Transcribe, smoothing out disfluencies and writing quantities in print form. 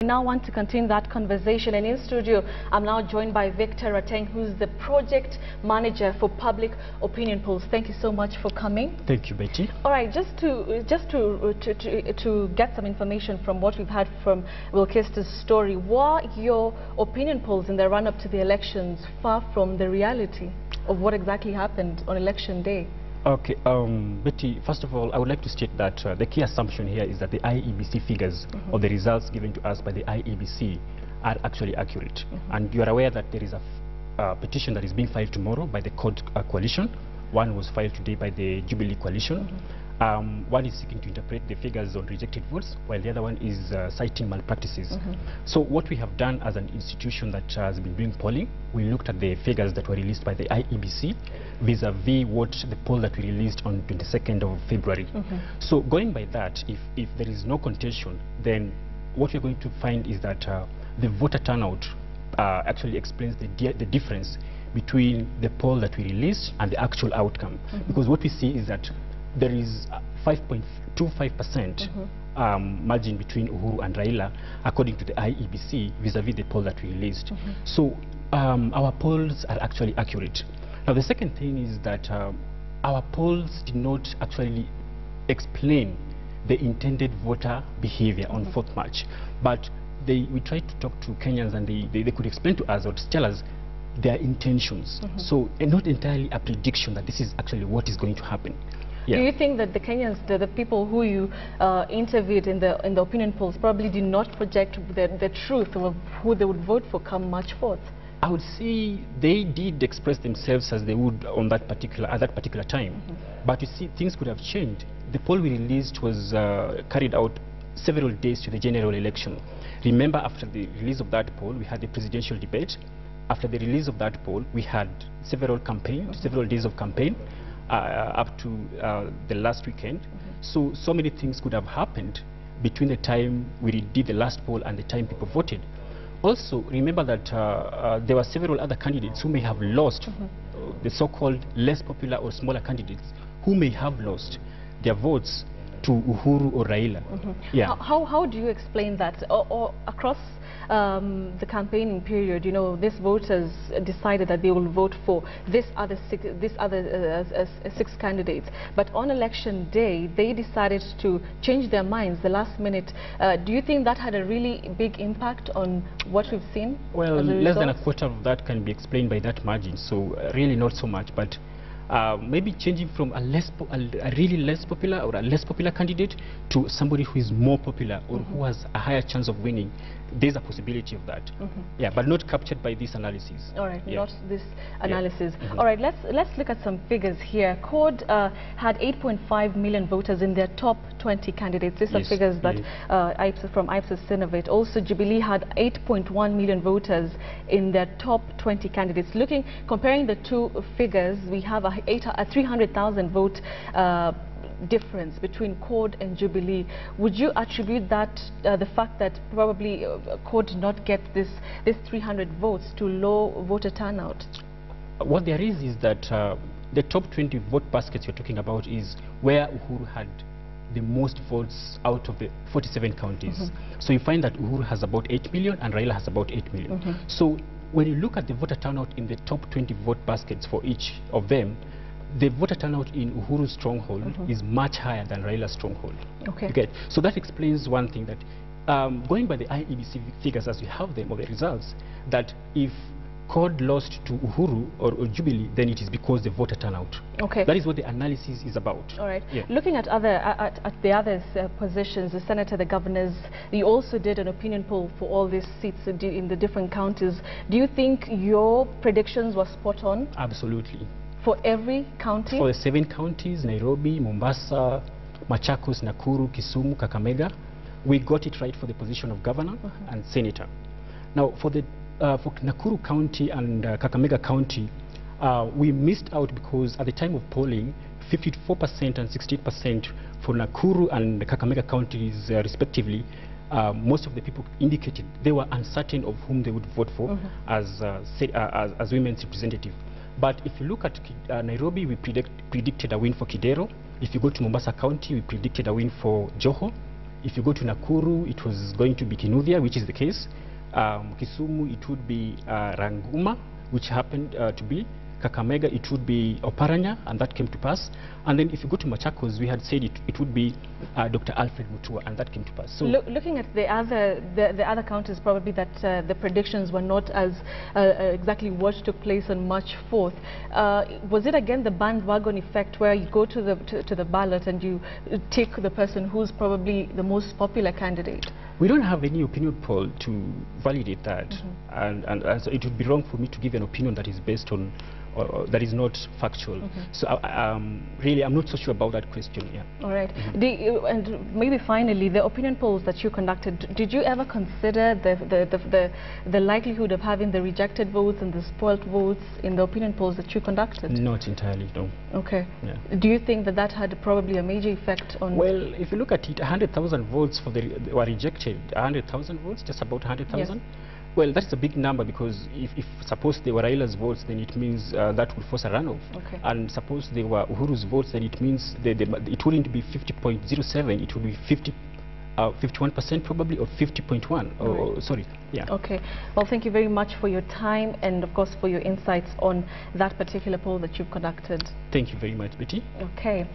now want to continue that conversation, and in studio I'm now joined by Victor Rateng, who's the project manager for public opinion polls. Thank you so much for coming. Thank you, Betty. All right, just to get some information from what we've had from Wilkester's story, were your opinion polls in the run-up to the elections far from the reality of what exactly happened on election day? Okay, Betty, first of all, I would like to state that the key assumption here is that the IEBC figures or the results given to us by the IEBC are actually accurate. And you are aware that there is a petition that is being filed tomorrow by the CORD coalition. One was filed today by the Jubilee coalition. One is seeking to interpret the figures on rejected votes, while the other one is citing malpractices. So what we have done as an institution that has been doing polling, we looked at the figures that were released by the IEBC vis-a-vis what the poll that we released on 22nd of February. So going by that, if there is no contention, then what we're going to find is that the voter turnout actually explains the difference between the poll that we released and the actual outcome. Because what we see is that there is 5.25% margin between Uhuru and Raila, according to the IEBC, vis-a-vis the poll that we released. So our polls are actually accurate. Now the second thing is that our polls did not actually explain the intended voter behavior on 4th March, but we tried to talk to Kenyans, and they could explain to us or tell us their intentions. So not entirely a prediction that this is actually what is going to happen. Yeah. Do you think that the Kenyans, the people who you interviewed in the opinion polls, probably did not project the truth of who they would vote for come March 4th? I would say they did express themselves as they would on that particular time. But you see, things could have changed. The poll we released was carried out several days to the general election. Remember, after the release of that poll, we had the presidential debate. After the release of that poll, we had several days of campaign up to the last weekend. So many things could have happened between the time we did the last poll and the time people voted. Also, remember that there were several other candidates who may have lost, the so-called less popular or smaller candidates, who may have lost their votes to Uhuru or Raila. Yeah. How do you explain that? Or across the campaigning period, you know, these voters decided that they will vote for these other six candidates, but on election day they decided to change their minds the last minute. Do you think that had a really big impact on what we've seen? Well, less than a quarter of that can be explained by that margin, so really not so much. But maybe changing from a really less popular or a less popular candidate to somebody who is more popular or who has a higher chance of winning, there's a possibility of that. Yeah, but not captured by this analysis. All right, not this analysis. All right, let's look at some figures here. CORD had 8.5 million voters in their top 20 candidates. These are figures that from Ipsos Synovate. Also, Jubilee had 8.1 million voters in their top 20 candidates. Comparing the two figures, we have a 300,000 vote difference between CORD and Jubilee. Would you attribute that the fact that probably CORD did not get this 300 votes to low voter turnout? What there is that the top 20 vote baskets you're talking about is where Uhuru had the most votes out of the 47 counties. So you find that Uhuru has about 8 million and Raila has about 8 million. So when you look at the voter turnout in the top 20 vote baskets for each of them, the voter turnout in Uhuru's stronghold is much higher than Raila's stronghold. Okay. So that explains one thing, that going by the IEBC figures as we have them, or the results, that if CORD lost to Uhuru or Jubilee, then it is because the voter turnout. That is what the analysis is about. All right. Yeah. Looking at the other positions, the senator, the governors, you also did an opinion poll for all these seats in the different counties. Do you think your predictions were spot on? Absolutely. For every county? For the 7 counties, Nairobi, Mombasa, Machakos, Nakuru, Kisumu, Kakamega, we got it right for the position of governor and senator. Now, for Nakuru County and Kakamega County, we missed out because at the time of polling, 54% and 68% for Nakuru and Kakamega counties respectively, most of the people indicated they were uncertain of whom they would vote for as women's representative. But if you look at Nairobi, we predicted a win for Kidero. If you go to Mombasa County, we predicted a win for Joho. If you go to Nakuru, it was going to be Kinuvia, which is the case. Kisumu, it would be Ranguma, which happened to be. Kakamega, it would be Oparanya, and that came to pass. And then if you go to Machakos, we had said it would be Dr. Alfred Mutua, and that came to pass. So looking at the other counties, probably that the predictions were not as exactly what took place on March 4th. Was it again the bandwagon effect, where you go to the ballot and you take the person who's probably the most popular candidate? We don't have any opinion poll to validate that, and so it would be wrong for me to give an opinion that is based on that is not factual. So really, I'm not so sure about that question. Yeah. All right. And maybe finally, the opinion polls that you conducted, did you ever consider the likelihood of having the rejected votes and the spoiled votes in the opinion polls that you conducted? Not entirely, no. Okay. Yeah. Do you think that had probably a major effect on? Well, if you look at it, 100,000 votes were rejected. 100,000 votes, just about 100,000. Yes. Well, that's a big number, because if suppose they were Raila's votes, then it means that would force a runoff. Okay. And suppose they were Uhuru's votes, then it means it wouldn't be 50.07, it would be 51% probably, or 50.1. Right. Sorry. Yeah. Okay. Well, thank you very much for your time, and of course for your insights on that particular poll that you've conducted. Thank you very much, Betty. Okay.